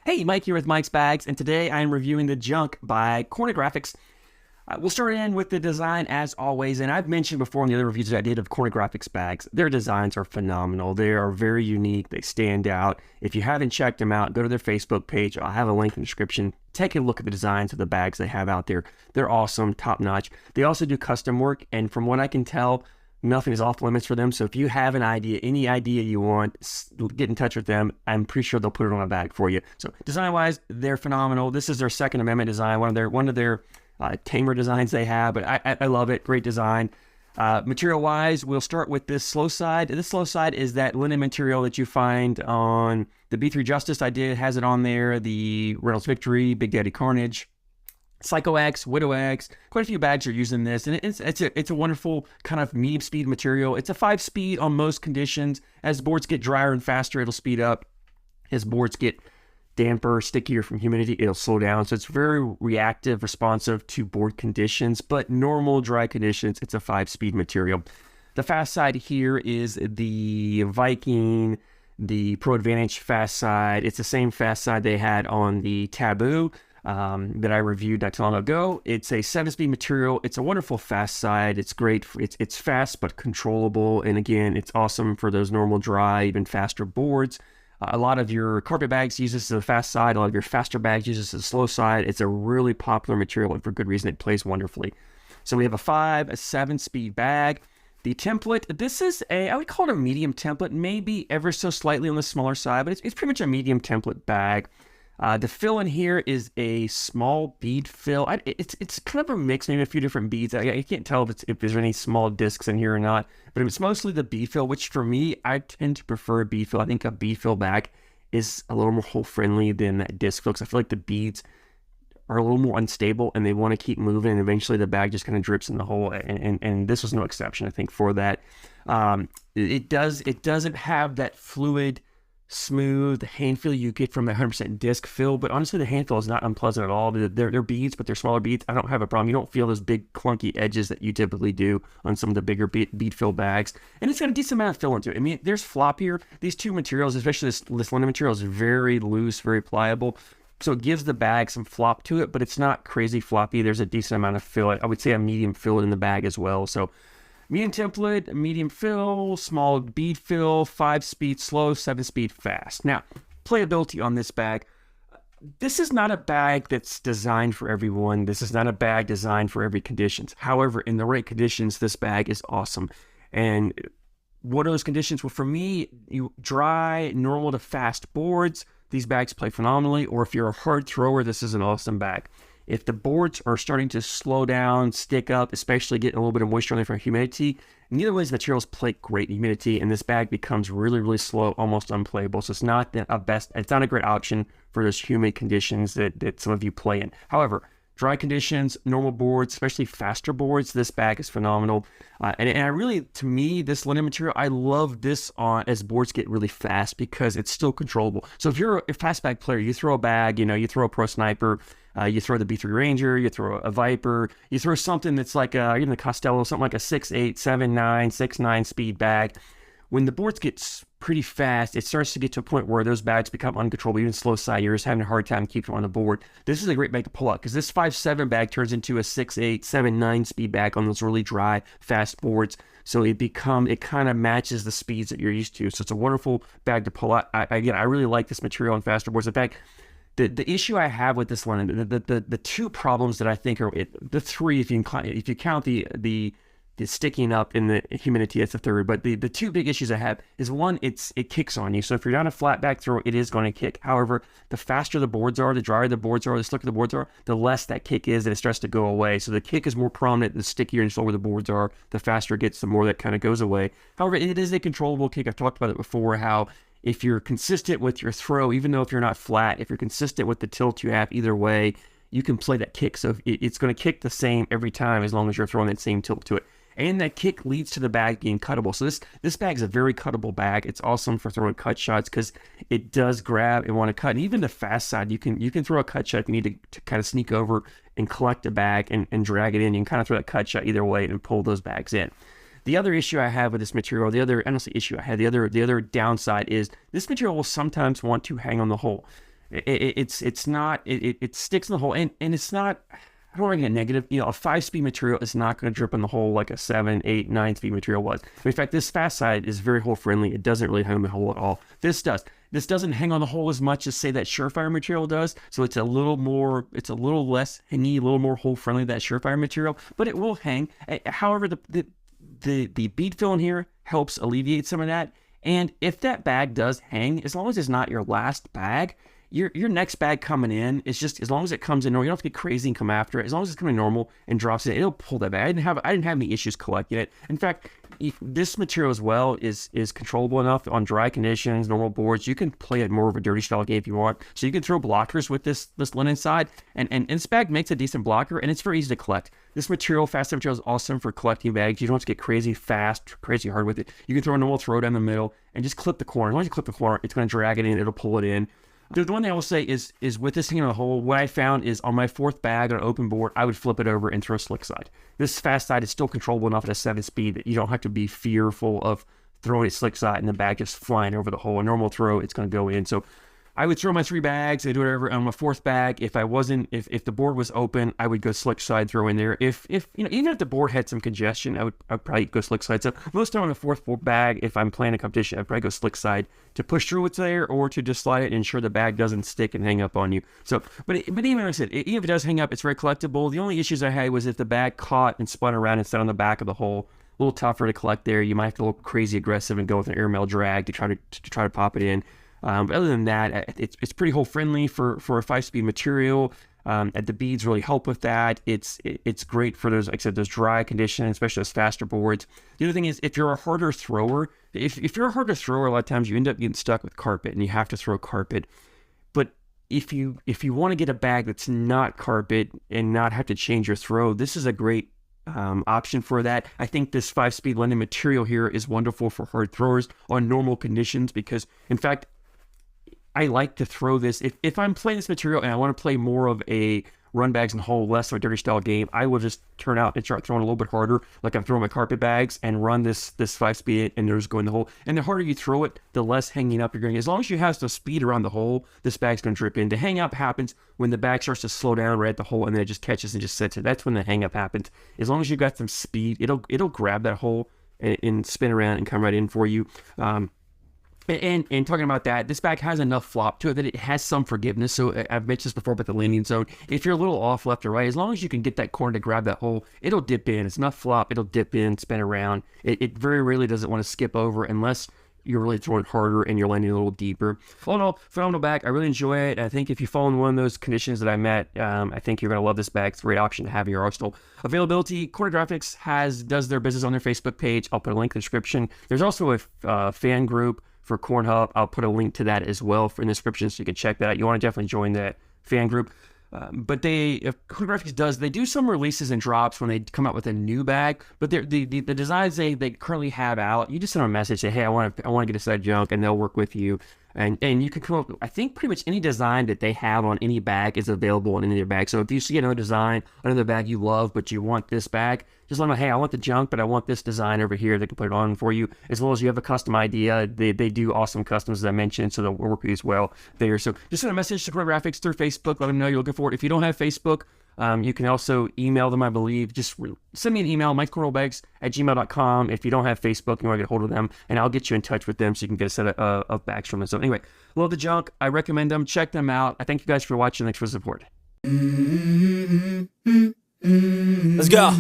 Hey, Mike here with Mike's Bags, and today I am reviewing the Junk by Cornographix. We'll start in with the design as always, and I've mentioned before in the other reviews that I did of Cornographix bags, their designs are phenomenal. They are very unique. They stand out. If you haven't checked them out, go to their Facebook page. I'll have a link in the description. Take a look at the designs of the bags they have out there. They're awesome, top-notch. They also do custom work, and from what I can tell, nothing is off limits for them. So if you have an idea, any idea you want, get in touch with them. I'm pretty sure they'll put it on a bag for you. So design-wise, they're phenomenal. This is their second amendment design, one of their tamer designs they have, but I love it. Great design. Material-wise, we'll start with this slow side. This slow side is that linen material that you find on the B3 Justice. Has it on there. The Reynolds Victory, Big Daddy Carnage, Psycho X, Widow X, quite a few bags are using this, and it's a wonderful kind of medium speed material. It's a 5-speed on most conditions. As boards get drier and faster, it'll speed up. As boards get damper, stickier from humidity, it'll slow down. So it's very reactive, responsive to board conditions, but normal dry conditions, it's a 5-speed material. The fast side here is the Viking, the Pro Advantage fast side. It's the same fast side they had on the Taboo that I reviewed not too long ago. It's a 7-speed material. It's a wonderful fast side. It's great. It's fast but controllable, and again, it's awesome for those normal dry, even faster boards. A lot of your carpet bags use this as a fast side. A lot of your faster bags use this as a slow side. It's a really popular material, and for good reason. It plays wonderfully. So we have a 7-speed bag. The template, this is I would call it a medium template, maybe ever so slightly on the smaller side, but it's pretty much a medium template bag. The fill in here is a small bead fill. It's kind of a mix, maybe a few different beads. I can't tell if there's any small discs in here or not, but it's mostly the bead fill, which for me, I tend to prefer a bead fill. I think a bead fill bag is a little more hole friendly than that disc fill, because I feel like the beads are a little more unstable and they want to keep moving, and eventually the bag just kind of drips in the hole, and this was no exception, I think, for that. It doesn't have that fluid, smooth hand feel you get from the 100% disc fill, but honestly the hand feel is not unpleasant at all. They're beads, but they're smaller beads. I don't have a problem. You don't feel those big clunky edges that you typically do on some of the bigger bead fill bags, and it's got a decent amount of fill into it. I mean, there's floppier. These two materials, especially this linen material, is very loose, very pliable, so it gives the bag some flop to it, but it's not crazy floppy. There's a decent amount of fill. I would say a medium fill in the bag as well. So medium template, medium fill, small bead fill, 5-speed slow, 7-speed fast. Now, playability on this bag. This is not a bag that's designed for everyone. This is not a bag designed for every conditions. However, in the right conditions, this bag is awesome. And what are those conditions? Well, for me, you dry, normal to fast boards, these bags play phenomenally. Or if you're a hard thrower, this is an awesome bag. If the boards are starting to slow down, stick up, especially getting a little bit of moisture on there from humidity, neither of these materials play great in humidity, and this bag becomes really, really slow, almost unplayable. So it's not a great option for those humid conditions that some of you play in. However, dry conditions, normal boards, especially faster boards, this bag is phenomenal. And I really, to me, this linen material, I love this on as boards get really fast because it's still controllable. So if you're a fast bag player, you throw a bag, you throw a Pro Sniper, you throw the B3 Ranger, you throw a Viper, you throw something that's like the Costello, something like a 6.8, 7.9, 6.9 speed bag. When the boards get pretty fast, it starts to get to a point where those bags become uncontrollable, even slow side. You're just having a hard time keeping them on the board. This is a great bag to pull out because this 5.7 bag turns into a 6.8, 7.9 speed bag on those really dry, fast boards. So it kind of matches the speeds that you're used to. So it's a wonderful bag to pull out. I really like this material on faster boards. In fact, the issue I have with this linen, the two problems that I think are the three, if you count the sticking up in the humidity, it's the third. But the two big issues I have is one, it kicks on you. So if you're down a flat back throw, it is going to kick. However, the faster the boards are, the drier the boards are, the slicker the boards are, the less that kick is, and it starts to go away. So the kick is more prominent, the stickier and slower the boards are, the faster it gets, the more that kind of goes away. However, it is a controllable kick. I've talked about it before, how if you're consistent with your throw, even though if you're not flat, if you're consistent with the tilt you have either way, you can play that kick. So it's going to kick the same every time as long as you're throwing that same tilt to it. And that kick leads to the bag being cuttable. So this bag is a very cuttable bag. It's awesome for throwing cut shots because it does grab and want to cut. And even the fast side, you can throw a cut shot if you need to kind of sneak over and collect a bag and drag it in. You can kind of throw that cut shot either way and pull those bags in. The other issue I have with this material, the other downside is this material will sometimes want to hang on the hole. It sticks in the hole, and it's not. I don't want to get negative. A 5-speed material is not going to drip in the hole like a 7, 8, 9-speed material was. In fact, this fast side is very hole friendly. It doesn't really hang on the hole at all. This does. This doesn't hang on the hole as much as say that Surefire material does. So it's a little less hangy, a little more hole friendly than that Surefire material, but it will hang. However, the bead fill in here helps alleviate some of that. And if that bag does hang, as long as it's not your last bag, your next bag coming in is just, as long as it comes in normal, you don't have to get crazy and come after it. As long as it's coming normal and drops it, it'll pull that bag. I didn't have any issues collecting it. In fact, this material as well is controllable enough on dry conditions, normal boards. You can play it more of a dirty style game if you want. So you can throw blockers with this linen side, and this bag makes a decent blocker, and it's very easy to collect. This material, fast side material, is awesome for collecting bags. You don't have to get crazy fast, crazy hard with it. You can throw a normal throw down the middle and just clip the corner. As long as you clip the corner, it's going to drag it in, it'll pull it in. The one thing I will say is with this hanging on the hole, what I found is on my 4th bag on an open board, I would flip it over and throw slick side. This fast side is still controllable enough at a 7-speed that you don't have to be fearful of throwing it slick side and the bag just flying over the hole. A normal throw, it's going to go in. So I would throw my 3 bags. I do whatever on my 4th bag. If the board was open, I would go slick side, throw in there. If even if the board had some congestion, I'd probably go slick side. So most time on the 4th bag, if I'm playing a competition, I'd probably go slick side to push through what's there, or to just slide it and ensure the bag doesn't stick and hang up on you. So, but even like I said, even if it does hang up, it's very collectible. The only issues I had was if the bag caught and spun around and sat on the back of the hole. A little tougher to collect there. You might have to go crazy aggressive and go with an airmail drag to try to pop it in. But other than that, it's pretty hole friendly for a 5-speed material. The beads really help with that. It's great for those, like I said, those dry conditions, especially those faster boards. The other thing is, if you're a harder thrower, a lot of times you end up getting stuck with carpet and you have to throw carpet. But if you want to get a bag that's not carpet and not have to change your throw, this is a great option for that. I think this 5-speed linen material here is wonderful for hard throwers on normal conditions, because in fact, I like to throw this. If I'm playing this material and I want to play more of a run bags and hole, less of a dirty style game, I will just turn out and start throwing a little bit harder, like I'm throwing my carpet bags, and run this 5-speed and there's going the hole. And the harder you throw it, the less hanging up you're going. As long as you have some speed around the hole, this bag's going to drip in. The hang up happens when the bag starts to slow down right at the hole, and then it just catches and just sits it. That's when the hang up happens. As long as you got some speed, it'll grab that hole and spin around and come right in for you. And talking about that, this bag has enough flop to it that it has some forgiveness. So I've mentioned this before about the landing zone. If you're a little off left or right, as long as you can get that corner to grab that hole, it'll dip in. It's enough flop. It'll dip in, spin around. It very rarely doesn't want to skip over unless you're really throwing harder and you're landing a little deeper. All in all, phenomenal bag. I really enjoy it. I think if you fall in one of those conditions that I met, I think you're going to love this bag. It's a great option to have in your arsenal. Availability, Cornographix does their business on their Facebook page. I'll put a link in the description. There's also a fan group for Cornhub. I'll put a link to that as well in the description, so you can check that out. You want to definitely join that fan group. But Cornographix they do some releases and drops when they come out with a new bag. But the designs they currently have out, you just send them a message, say, hey, I want to get a set of junk, and they'll work with you. And you can come up with, I think pretty much any design that they have on any bag is available on any of their bags. So if you see another design, another bag you love, but you want this bag, just let them know, hey, I want the junk, but I want this design over here. They can put it on for you. As well as you have a custom idea, they do awesome customs, as I mentioned, so they'll work with you as well there. So just send a message to Cornographix through Facebook. Let them know you're looking for it. If you don't have Facebook, you can also email them, I believe. Just send me an email, MikesCornholeBags@gmail.com. If you don't have Facebook, you want to get hold of them, and I'll get you in touch with them so you can get a set of bags from them. So anyway, love the junk. I recommend them. Check them out. I thank you guys for watching. Thanks for the support. Let's go.